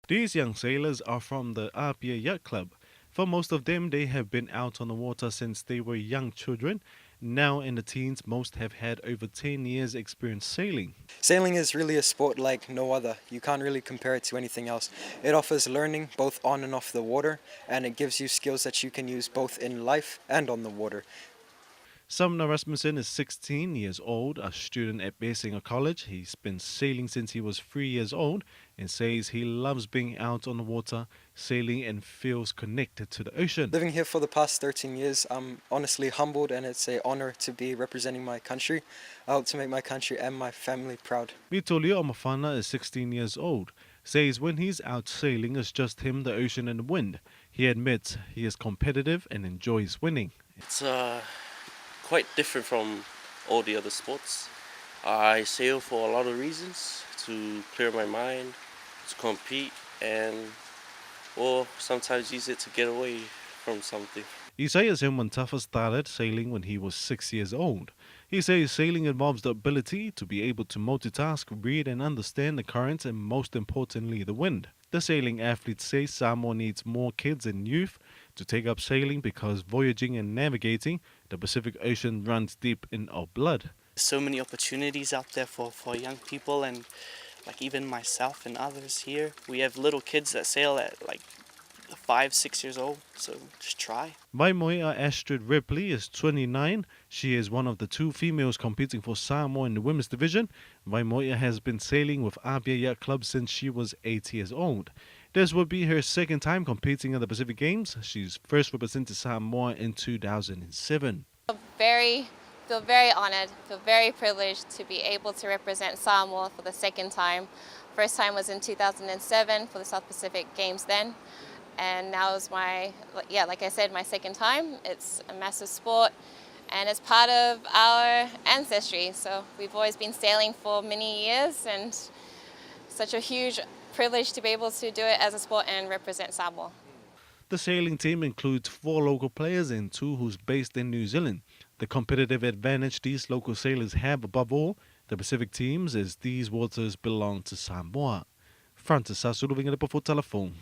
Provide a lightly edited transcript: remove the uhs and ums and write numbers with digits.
These young sailors are from the Apia Yacht Club. For most of them, they have been out on the water since they were young children. Now in the teens, most have had over 10 years experience sailing. Sailing is really a sport like no other. You can't really compare it to anything else. It offers learning both on and off the water, and it gives you skills that you can use both in life and on the water. Sumner Rasmussen is 16 years old, a student at Basinger College. He's been sailing since he was 3 years old and says he loves being out on the water, sailing, and feels connected to the ocean. Living here for the past 13 years, I'm honestly humbled, and it's an honor to be representing my country. I hope to make my country and my family proud. Vitolio Omafana is 16 years old, says when he's out sailing it's just him, the ocean, and the wind. He admits he is competitive and enjoys winning. It's quite different from all the other sports. I sail for a lot of reasons: to clear my mind, to compete, and or sometimes use it to get away from something. Isaias Mantafa started sailing when he was 6 years old. He says sailing involves the ability to be able to multitask, read and understand the currents, and most importantly, the wind. The sailing athlete says Samoa needs more kids and youth to take up sailing because voyaging and navigating the Pacific Ocean runs deep in our blood. So many opportunities out there for young people, and like even myself and others here. We have little kids that sail at like 5, 6 years old, so just try. Vaimoia Astrid Ripley is 29. She is one of the 2 females competing for Samoa in the women's division. Vaimoia has been sailing with Apia Yacht Club since she was 8 years old. This will be her second time competing at the Pacific Games. She's first represented Samoa in 2007. Feel very honored, feel very privileged to be able to represent Samoa for the second time. First time was in 2007 for the South Pacific Games then. And now is like I said, my second time. It's a massive sport and it's part of our ancestry. So we've always been sailing for many years, and such a huge privilege to be able to do it as a sport and represent Samoa. The sailing team includes 4 local players and 2 who's based in New Zealand. The competitive advantage these local sailors have above all the Pacific teams is these waters belong to Samoa. Francis Sasulu, for telephone.